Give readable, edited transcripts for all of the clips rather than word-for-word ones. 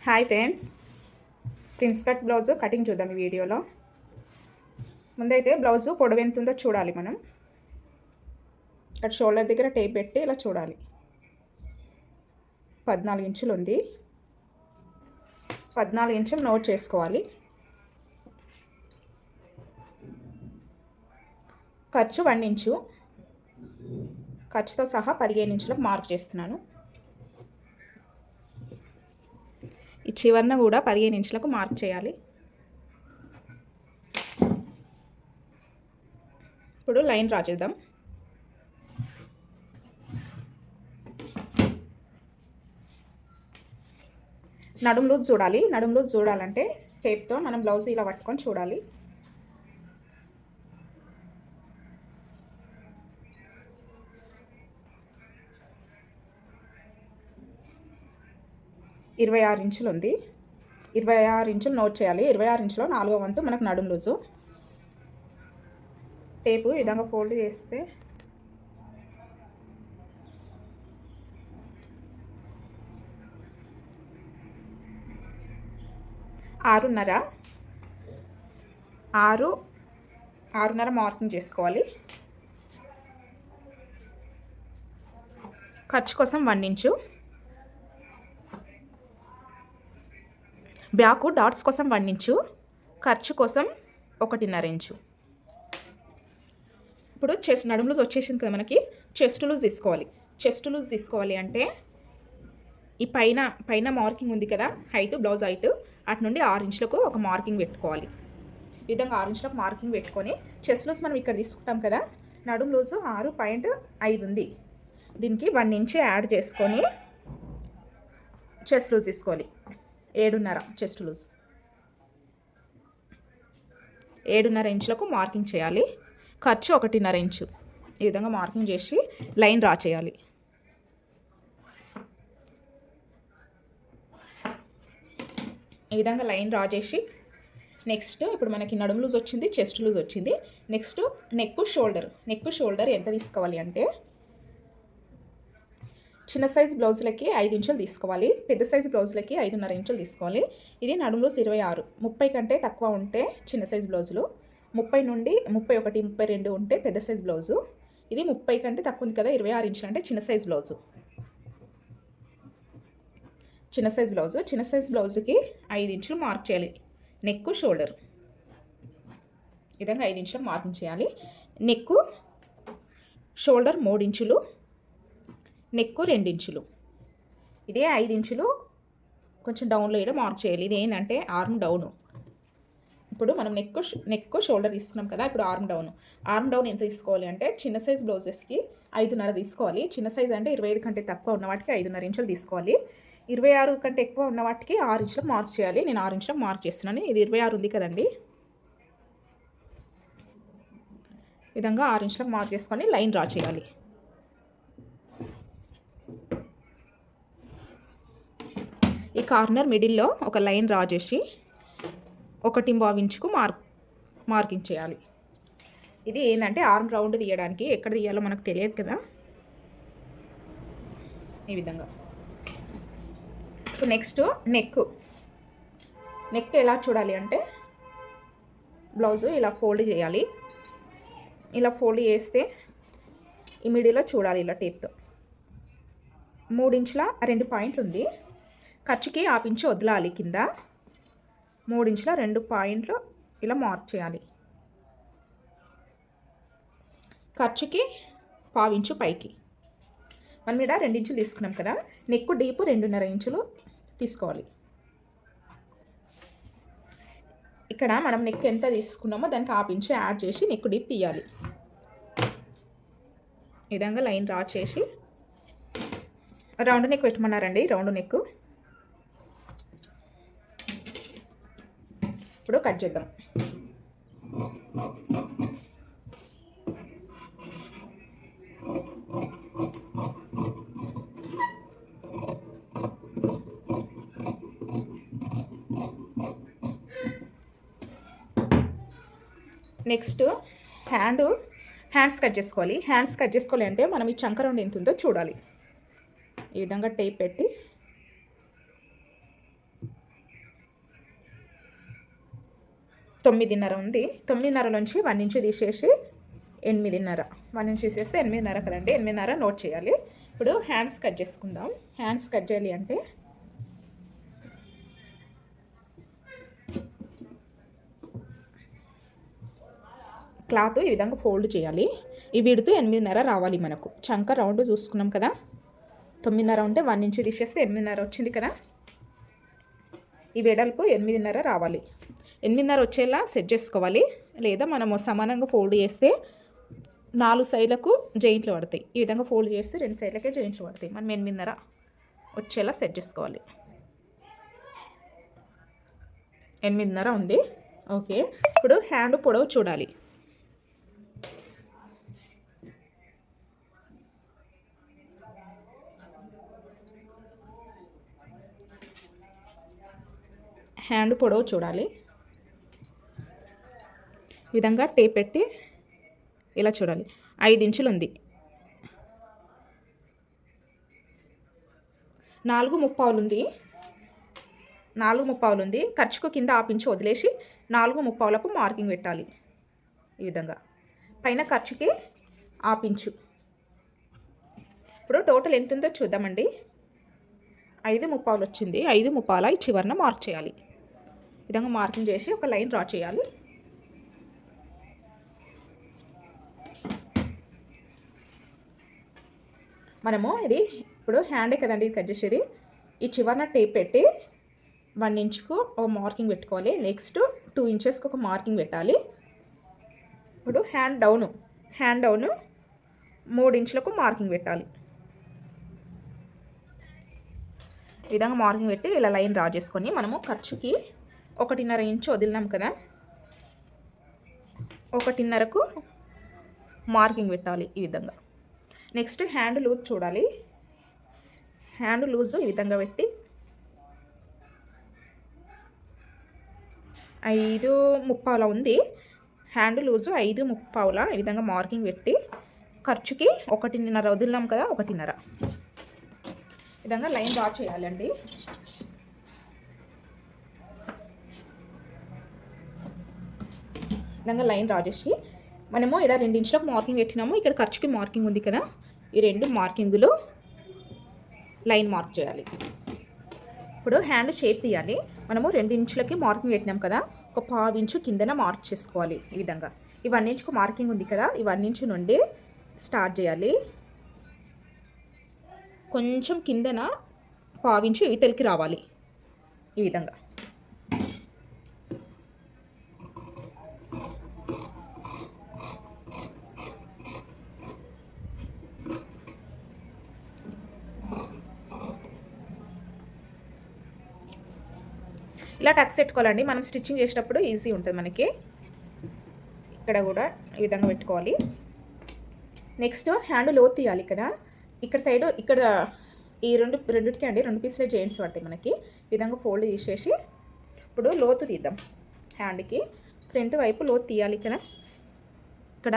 Hi friends, prince cut blouse cutting చూద్దాం ఈ వీడియోలో. ముందైతే బ్లౌజు పొడవు ఎంత ఉందో చూడాలి. మనం అటు షోల్డర్ దగ్గర టేప్ పెట్టి ఇలా చూడాలి. 14 ఇంచులు ఉంది. 14 ఇంచులు నోట్ చేసుకోవాలి. ఖర్చు 1 ఇంచు, ఖర్చుతో సహా 15 ఇంచులకు మార్క్ చేస్తున్నాను. ఈ చివరన కూడా 15 ఇంచులకు మార్క్ చేయాలి. ఇప్పుడు లైన్ డ్రా చేద్దాం. నడుము లూజ్ చూడాలి. నడుము లూజ్ చూడాలంటే టేప్తో మనం బ్లౌజ్ ఇలా పట్టుకొని చూడాలి. ఇరవై 26 ఇంచులు ఉంది. 26 ఇంచులు నోట్ చేయాలి. 26 ఇంచులో 4వ వంతు మనకు నడుము లూజు. టేపు ఈ విధంగా ఫోల్డ్ చేస్తే ఆరున్నర మార్కింగ్ చేసుకోవాలి. ఖర్చు కోసం 1 ఇంచు, బ్యాక్ డాట్స్ కోసం 1 ఇంచు, ఖర్చు కోసం 1.5 ఇంచు. ఇప్పుడు చెస్ట్ నడుము లూజ్ వచ్చేసింది కదా, మనకి చెస్ట్ లూజ్ తీసుకోవాలి. చెస్ట్ లూజ్ తీసుకోవాలి అంటే ఈ పైన మార్కింగ్ ఉంది కదా, హైట్, బ్లౌజ్ హైట్, అటు నుండి 6 ఇంచులకు ఒక మార్కింగ్ పెట్టుకోవాలి. ఈ విధంగా 6 ఇంచులకు మార్కింగ్ పెట్టుకొని చెస్ట్ లూజ్ మనం ఇక్కడ తీసుకుంటాం కదా, నడుము లూజు 6.5 ఉంది. దీనికి 1 ఇంచు యాడ్ చేసుకొని చెస్ట్ లూజ్ తీసుకోవాలి. 7.5 చెస్ట్ లూజ్. 7.5 ఇంచులకు మార్కింగ్ చేయాలి. ఖర్చు 1.5 ఇంచు. ఈ విధంగా మార్కింగ్ చేసి లైన్ డ్రా చేయాలి. ఈ విధంగా లైన్ డ్రా చేసి నెక్స్ట్ ఇప్పుడు మనకి నడుము లూజ్ వచ్చింది, చెస్ట్ లూజ్ వచ్చింది. నెక్స్ట్ నెక్ షోల్డర్ ఎంత తీసుకోవాలి అంటే చిన్న సైజు బ్లౌజులకి 5 ఇంచులు తీసుకోవాలి. పెద్ద సైజు బ్లౌజులకి 5.5 ఇంచులు తీసుకోవాలి. ఇది నడుము లూజ్ 26. 30 కంటే తక్కువ ఉంటే చిన్న సైజు బ్లౌజులు, 30 నుండి 31, 32 ఉంటే పెద్ద సైజు బ్లౌజు. ఇది 30 కంటే తక్కువ ఉంది కదా, 26 ఇంచులు అంటే చిన్న సైజు బ్లౌజు. చిన్న సైజు బ్లౌజుకి 5 ఇంచులు మార్క్ చేయాలి. నెక్ షోల్డర్ ఈ విధంగా 5 ఇంచులు మార్కింగ్ చేయాలి. నెక్ షోల్డర్ 3 ఇంచులు, నెక్ 2 ఇంచులు. ఇదే 5 ఇంచులు కొంచెం డౌన్లో ఇక్కడ మార్క్ చేయాలి. ఇది ఏంటంటే ఆర్మ్ డౌను. ఇప్పుడు మనం నెక్ షోల్డర్ ఇస్తున్నాం కదా, ఇప్పుడు ఆర్మ్ డౌన్ ఎంత తీసుకోవాలి అంటే చిన్న సైజ్ బ్లౌజెస్కి 5.5 తీసుకోవాలి. చిన్న సైజ్ అంటే 25 కంటే తక్కువ ఉన్న వాటికి 5.5 ఇంచులు తీసుకోవాలి. 26 కంటే ఎక్కువ ఉన్న వాటికి 6 ఇంచులకు మార్క్ చేయాలి. నేను 6 ఇంచులకు మార్క్ చేస్తున్నాను. ఇది 26 ఉంది కదండి. ఈ విధంగా 6 ఇంచులకు మార్క్ చేసుకొని లైన్ డ్రా చేయాలి. ఈ కార్నర్ మిడిల్లో ఒక లైన్ డ్రా చేసి 1.5 ఇంచుకు మార్కింగ్ చేయాలి. ఇది ఏంటంటే ఆర్మ్ రౌండ్ తీయడానికి, ఎక్కడ తీయాలో మనకు తెలియదు కదా. ఈ విధంగా ఇప్పుడు నెక్స్ట్ నెక్ ఎలా చూడాలి అంటే బ్లౌజు ఇలా ఫోల్డ్ చేయాలి. ఇలా ఫోల్డ్ చేస్తే ఈ మిడిల్లో చూడాలి ఇలా టేప్తో. 3 ఇంచుల 2 పాయింట్లు ఉంది. ఖర్చుకి 1/2 ఇంచు వదలాలి. కింద 3 ఇంచుల 2 పాయింట్లు ఇలా మార్క్ చేయాలి. ఖర్చుకి 1/2 ఇంచు పైకి. మనం ఇక్కడ 2 ఇంచులు తీసుకున్నాం కదా, నెక్ డీప్ 2.5 ఇంచులు తీసుకోవాలి. ఇక్కడ మనం నెక్ ఎంత తీసుకున్నామో దానికి 1/2 ఇంచు యాడ్ చేసి నెక్ డీప్ తీయాలి. ఈ విధంగా లైన్ డ్రా చేసి రౌండ్ నెక్ పెట్టమన్నారండి. రౌండ్ నెక్ ఇప్పుడు కట్ చేద్దాం. నెక్స్ట్ హ్యాండ్స్ కట్ చేసుకోవాలి. హ్యాండ్స్ కట్ చేసుకోవాలి అంటే మనం ఈ చంక రౌండ్ ఎంత ఉందో చూడాలి. ఈ విధంగా టేప్ పెట్టి 9:30 ఉంది. 9:30 నుంచి 1 ఇంచు తీసేసి 8:30. 1 ఇంచు తీసేస్తే 8:30 కదండి. 8:30 నోట్ చేయాలి. ఇప్పుడు హ్యాండ్స్ కట్ చేసుకుందాం. హ్యాండ్స్ కట్ చేయాలి అంటే క్లాత్ ఈ విధంగా ఫోల్డ్ చేయాలి. ఈ విడుతూ 8:30 రావాలి మనకు. చంక రౌండ్ చూసుకున్నాం కదా. 9:30 ఉంటే 1 ఇంచు తీసేస్తే 8:30 వచ్చింది కదా. ఈ వెడల్పు 8:30 రావాలి. 8:30 వచ్చేలా సెట్ చేసుకోవాలి. లేదా మనము సమానంగా ఫోల్డ్ చేస్తే 4 సైడ్లకు జాయింట్లు పడతాయి. ఈ విధంగా ఫోల్డ్ చేస్తే 2 సైడ్లకే జాయింట్లు పడతాయి. మనం 8:30 వచ్చేలా సెట్ చేసుకోవాలి. 8:30 ఉంది. ఓకే. ఇప్పుడు హ్యాండ్ పొడవు చూడాలి. హ్యాండ్ పొడవు చూడాలి. ఈ విధంగా టేప్ పెట్టి ఇలా చూడాలి. 5 ఇంచులు ఉంది. 4:30 ఉంది. 4:30 ఉంది. ఖర్చుకు కింద 1/2 ఇంచు వదిలేసి 4:30లకు మార్కింగ్ పెట్టాలి. ఈ విధంగా పైన ఖర్చుకి 1/2 ఇంచు. ఇప్పుడు టోటల్ ఎంత ఉందో చూద్దామండి. 5:30 వచ్చింది. 5:30 ఈ చివరన మార్క్ చేయాలి. ఈ విధంగా మార్కింగ్ చేసి ఒక లైన్ డ్రా చేయాలి. మనము ఇది ఇప్పుడు హ్యాండే కదండి కట్ చేసేది. ఈ చివరన టేప్ పెట్టి 1 ఇంచుకు ఒక మార్కింగ్ పెట్టుకోవాలి. నెక్స్ట్ 2 ఇంచెస్కి ఒక మార్కింగ్ పెట్టాలి. ఇప్పుడు హ్యాండ్ డౌను 3 ఇంచులకు మార్కింగ్ పెట్టాలి. ఈ విధంగా మార్కింగ్ పెట్టి ఇలా లైన్ డ్రా చేసుకొని మనము ఖర్చుకి 1.5 ఇంచు వదిలినాం కదా. 1.5కు మార్కింగ్ పెట్టాలి. ఈ విధంగా నెక్స్ట్ హ్యాండ్ లూజ్ చూడాలి. హ్యాండ్ లూజు ఈ విధంగా పెట్టి 5:30 ఉంది. హ్యాండ్ లూజు 5:30 ఈ విధంగా మార్కింగ్ పెట్టి ఖర్చుకి 1.5 వదిలినాం కదా. 1.5 విధంగా లైన్ డ్రా చేయాలండి. విధంగా లైన్ డ్రా చేసి మనము ఇక్కడ 2 ఇంచులకు మార్కింగ్ పెట్టినాము. ఇక్కడ ఖర్చుకి మార్కింగ్ ఉంది కదా. ఈ 2 మార్కింగులు లైన్ మార్క్ చేయాలి. ఇప్పుడు హ్యాండ్ షేప్ తీయాలి. మనము 2 ఇంచులకి మార్కింగ్ పెట్టినాం కదా. ఒక 1/2 ఇంచు కిందన మార్క్ చేసుకోవాలి. ఈ విధంగా ఈ 1 ఇంచుకు మార్కింగ్ ఉంది కదా. ఈ 1 ఇంచు నుండి స్టార్ట్ చేయాలి. కొంచెం కిందన 1/2 ఇంచు ఇవతలికి రావాలి. ఈ విధంగా ఇలా టక్స్ పెట్టుకోవాలండి. మనం స్టిచ్చింగ్ చేసేటప్పుడు ఈజీ ఉంటుంది మనకి. ఇక్కడ కూడా ఈ విధంగా పెట్టుకోవాలి. నెక్స్ట్ హ్యాండ్ లోతు తీయాలి కదా. ఇక్కడ సైడ్ ఇక్కడ ఈ రెండుకి అండి 2 పీసులే జాయింట్స్ పడతాయి మనకి. ఈ విధంగా ఫోల్డ్ తీసేసి ఇప్పుడు లోతు తీద్దాం. హ్యాండ్కి ఫ్రంట్ వైపు లోతు తీయాలి కదా. ఇక్కడ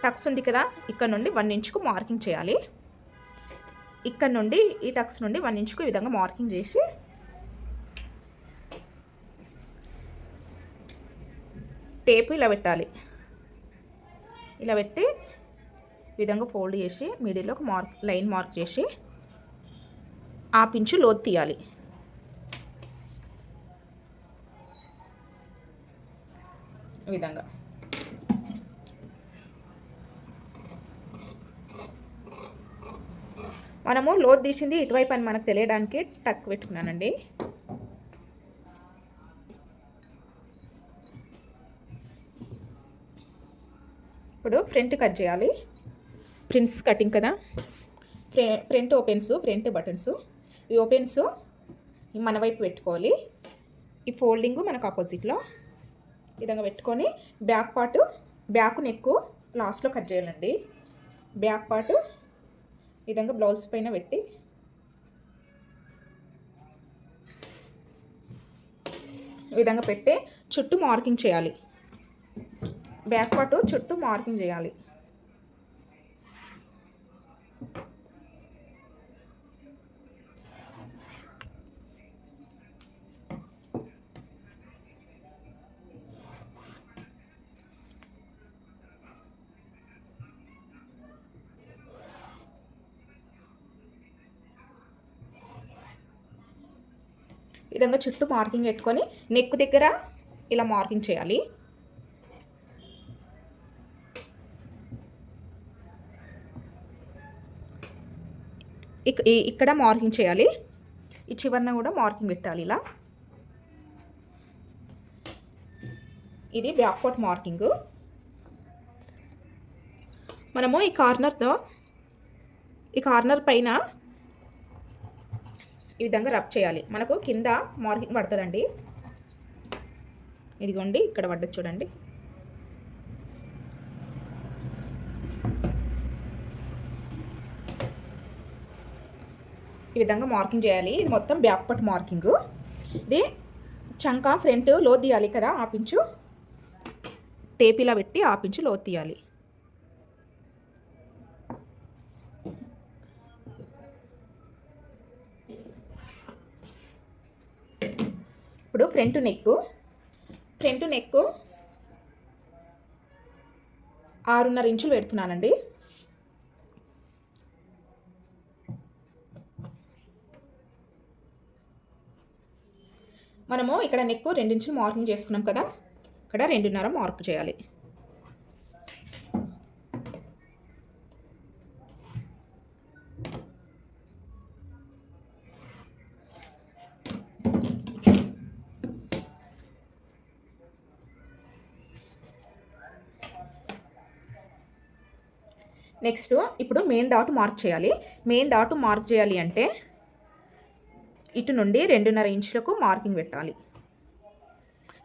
టక్స్ ఉంది కదా. ఇక్కడ నుండి 1 ఇంచుకు మార్కింగ్ చేయాలి. ఇక్కడ నుండి ఈ టక్స్ నుండి 1 ఇంచుకు ఈ విధంగా మార్కింగ్ చేసి టేపు ఇలా పెట్టాలి. ఇలా పెట్టి ఈ విధంగా ఫోల్డ్ చేసి మిడిల్లో ఒక లైన్ మార్క్ చేసి 1/2 ఇంచు లోతు తీయాలి. ఈ విధంగా మనము లోతు తీసింది ఇటువైపు అని మనకు తెలియడానికి టక్ పెట్టుకున్నానండి. ఇప్పుడు ఫ్రంట్ కట్ చేయాలి. ప్రిన్స్ కటింగ్ కదా. Front opens, front buttons. ఈ ఓపెన్స్ మన వైపు పెట్టుకోవాలి. ఈ ఫోల్డింగ్ మనకు ఆపోజిట్లో ఈ విధంగా పెట్టుకొని బ్యాక్ పార్ట్, బ్యాక్ నెక్ లాస్ట్లో కట్ చేయాలండి. బ్యాక్ పార్ట్ ఈ విధంగా బ్లౌజ్ పైన పెట్టి ఈ విధంగా పెట్టి చుట్టూ మార్కింగ్ చేయాలి. బ్యాక్ పార్ట్ చుట్టూ మార్కింగ్ చేయాలి. విధంగా చుట్టూ మార్కింగ్ పెట్టుకొని నెక్ దగ్గర ఇలా మార్కింగ్ చేయాలి. ఇక్కడ మార్కింగ్ చేయాలి. ఈ చివరన కూడా మార్కింగ్ పెట్టాలి ఇలా. ఇది బ్యాక్ పార్ట్ మార్కింగ్. మనము ఈ కార్నర్ పైన ఈ విధంగా రబ్ చేయాలి. మనకు కింద మార్కింగ్ పడుతుందండి. ఇదిగోండి ఇక్కడ పడ్డది చూడండి. ఈ విధంగా మార్కింగ్ చేయాలి. ఇది మొత్తం బ్యాక్ పార్ట్ మార్కింగ్. ఇది చంక ఫ్రంట్ లో తీయాలి కదా, ఆపించు టేప్ ఇలా పెట్టి ఆపించు లో తీయాలి. ఇప్పుడు ఫ్రంట్ నెక్ 6.5 ఇంచులు పెడుతున్నానండి. మనము ఇక్కడ నెక్ 2 ఇంచులు మార్కింగ్ చేసుకున్నాం కదా, ఇక్కడ 2.5 మార్క్ చేయాలి. నెక్స్ట్ ఇప్పుడు మెయిన్ డాట్ మార్క్ చేయాలి. మెయిన్ డాట్ మార్క్ చేయాలి అంటే ఇటు నుండి 2.5 ఇంచులకు మార్కింగ్ పెట్టాలి.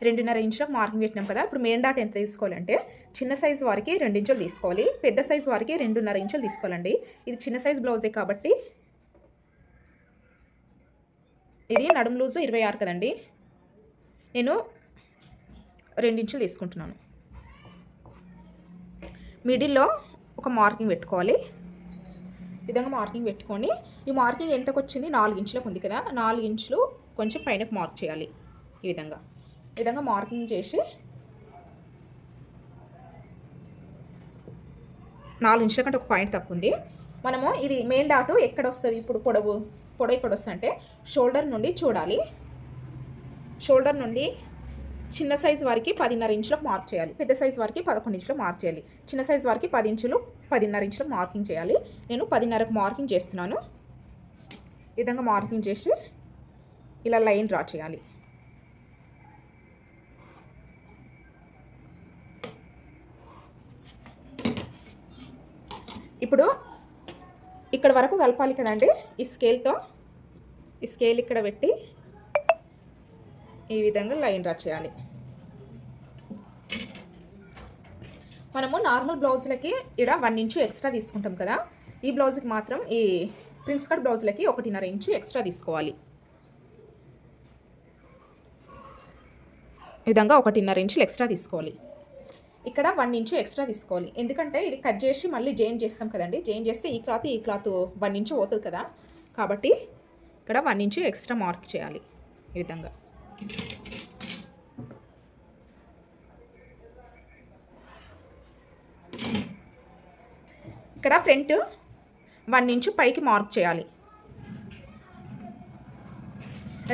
2.5 ఇంచులకు మార్కింగ్ పెట్టినాం కదా. ఇప్పుడు మెయిన్ డాట్ ఎంత తీసుకోవాలంటే చిన్న సైజు వారికి 2 ఇంచులు తీసుకోవాలి, పెద్ద సైజు వారికి 2.5 ఇంచులు తీసుకోవాలండి. ఇది చిన్న సైజు బ్లౌజే కాబట్టి ఇది నడుము లూజు 26 కదండి, నేను 2 ఇంచులు తీసుకుంటున్నాను. మిడిల్లో ఒక మార్కింగ్ పెట్టుకోవాలి. ఈ విధంగా మార్కింగ్ పెట్టుకొని ఈ మార్కింగ్ ఎంతకు వచ్చింది 4 ఇంచులకు ఉంది కదా, 4 ఇంచులు కొంచెం పైనకు మార్క్ చేయాలి. ఈ విధంగా మార్కింగ్ చేసి 4 ఇంచుల కంటే ఒక పాయింట్ తక్కువ ఉంది. మనము ఇది మెయిన్ డాట్ ఎక్కడ వస్తుంది, ఇప్పుడు పొడవు ఎక్కడ వస్తుంది అంటే షోల్డర్ నుండి చూడాలి. షోల్డర్ నుండి చిన్న సైజు వారికి 10.5 ఇంచులకు మార్క్ చేయాలి, పెద్ద సైజు వారికి 11 ఇంచులకు మార్క్ చేయాలి. చిన్న సైజు వారికి 10 ఇంచులు 10.5 ఇంచులకు మార్కింగ్ చేయాలి. నేను 10.5కు మార్కింగ్ చేస్తున్నాను. ఈ విధంగా మార్కింగ్ చేసి ఇలా లైన్ డ్రా చేయాలి. ఇప్పుడు ఇక్కడ వరకు కలపాలి కదండి. ఈ స్కేల్ ఇక్కడ పెట్టి ఈ విధంగా లైన్ డ్రా చేయాలి. మనము నార్మల్ బ్లౌజులకి ఇక్కడ 1 ఇంచు ఎక్స్ట్రా తీసుకుంటాం కదా, ఈ బ్లౌజ్కి మాత్రం ఈ ప్రిన్స్ కట్ బ్లౌజులకి 1.5 ఇంచు ఎక్స్ట్రా తీసుకోవాలి. ఈ విధంగా 1.5 ఇంచులు ఎక్స్ట్రా తీసుకోవాలి. ఇక్కడ 1 ఇంచు ఎక్స్ట్రా తీసుకోవాలి, ఎందుకంటే ఇది కట్ చేసి మళ్ళీ జాయిన్ చేస్తాం కదండి. జాయిన్ చేస్తే ఈ క్లాత్ 1 ఇంచు పోతుంది కదా, కాబట్టి ఇక్కడ 1 ఇంచు ఎక్స్ట్రా మార్క్ చేయాలి. ఈ విధంగా ఇక్కడ ఫ్రంట్ 1 ఇంచు పైకి మార్క్ చేయాలి.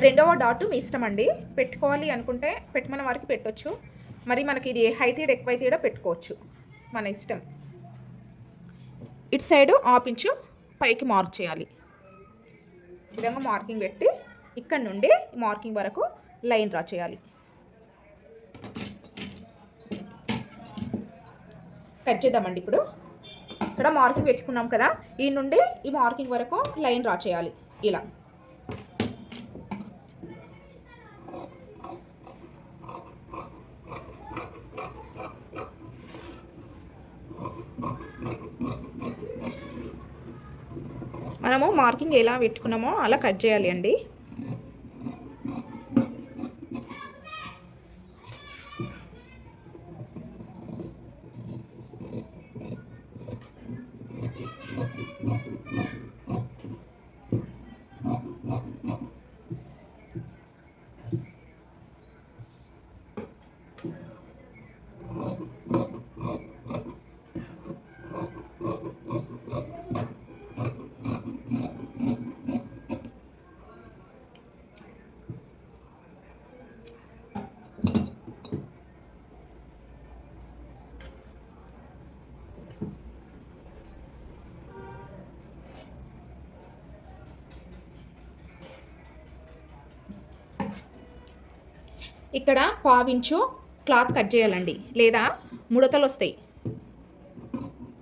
రెండవ డాట్ మీ ఇష్టం అండి, పెట్టుకోవాలి అనుకుంటే పెట్టమన్న వారికి పెట్టవచ్చు, మరి మనకి ఇది హైట్ ఎక్కువైతే కూడా పెట్టుకోవచ్చు, మన ఇష్టం. ఇటు సైడు 1/2 ఇంచు పైకి మార్క్ చేయాలి. ఈ విధంగా మార్కింగ్ పెట్టి ఇక్కడ నుండి మార్కింగ్ వరకు లైన్ డ్రా చేయాలి. కట్ చేద్దామండి. ఇప్పుడు ఇక్కడ మార్కింగ్ పెట్టుకున్నాం కదా, ఈ నుండి ఈ మార్కింగ్ వరకు లైన్ డ్రా చేయాలి. ఇలా మనము మార్కింగ్ ఎలా పెట్టుకున్నామో అలా కట్ చేయాలి అండి. ఇక్కడ పావించు క్లాత్ కట్ చేయాలండి, లేదా ముడతలు వస్తాయి.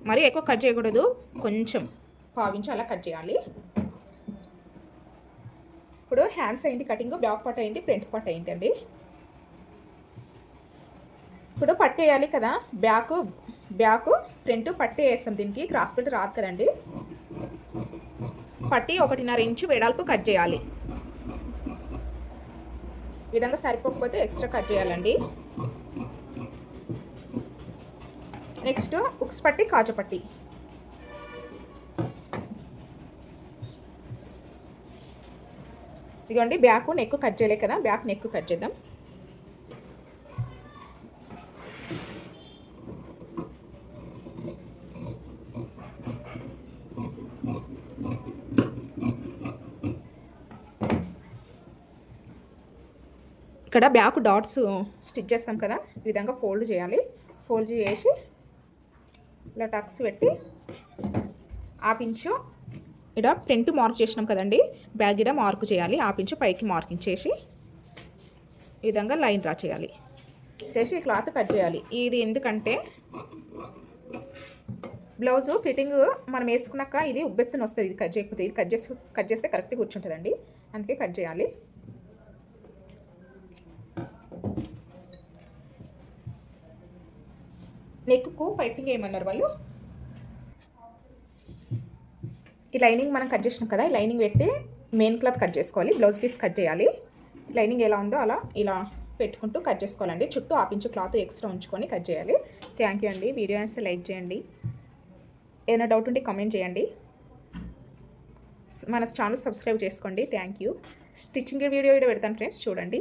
మరి ఎక్కువ కట్ చేయకూడదు, కొంచెం పావించు అలా కట్ చేయాలి. ఇప్పుడు హ్యాండ్స్ అయింది కటింగ్, బ్యాక్ పార్ట్ అయింది, ఫ్రంట్ పార్ట్ అయింది అండి. ఇప్పుడు పట్టేయాలి కదా, బ్యాక్ ఫ్రంట్ పట్టే వేస్తాం. దీనికి క్రాస్ పెట్టి రాదు కదండి. పట్టి 1.5 ఇంచు వెడల్పు కట్ చేయాలి. ఈ విధంగా సరిపోకపోతే ఎక్స్ట్రా కట్ చేయాలండి. నెక్స్ట్ ఉక్స్ పట్టి, కాజపట్టి. ఇదిగోండి బ్యాక్ నెక్ కట్ చేయలే కదా, బ్యాక్ నెక్ కట్ చేద్దాం. ఇక్కడ బ్యాక్ డాట్స్ స్టిచ్ చేస్తాం కదా, ఈ విధంగా ఫోల్డ్ చేయాలి. ఫోల్డ్ చేసి ఇలా టక్స్ పెట్టి ఆపించు ఇక్కడ ఫ్రంట్ మార్క్ చేసినాం కదండి, బ్యాక్ ఇక్కడ మార్క్ చేయాలి. ఆపించు పైకి మార్కింగ్ చేసి ఈ విధంగా లైన్ డ్రా చేయాలి. చేసి క్లాత్ కట్ చేయాలి. ఇది ఎందుకంటే బ్లౌజ్ ఫిట్టింగ్ మనం వేసుకున్నాక ఇది ఉబ్బెత్తున వస్తుంది. ఇది కట్ చేయకపోతే, ఇది కట్ చేస్తే కరెక్ట్గా కూర్చుంటుందండి, అందుకే కట్ చేయాలి. నెక్కు పైపింగ్ వేయమన్నారు వాళ్ళు. ఈ లైనింగ్ మనం కట్ చేసినాం కదా, ఈ లైనింగ్ పెట్టి మెయిన్ క్లాత్ కట్ చేసుకోవాలి. బ్లౌజ్ పీస్ కట్ చేయాలి. లైనింగ్ ఎలా ఉందో అలా ఇలా పెట్టుకుంటూ కట్ చేసుకోవాలండి. చుట్టూ ఆపించు క్లాత్ ఎక్స్ట్రా ఉంచుకొని కట్ చేయాలి. థ్యాంక్ యూ అండి. వీడియో అయితే లైక్ చేయండి. ఏదైనా డౌట్ ఉంటే కామెంట్ చేయండి. మన ఛానల్ సబ్స్క్రైబ్ చేసుకోండి. Thank you. స్టిచ్చింగ్ వీడియో పెడతాను ఫ్రెండ్స్, చూడండి.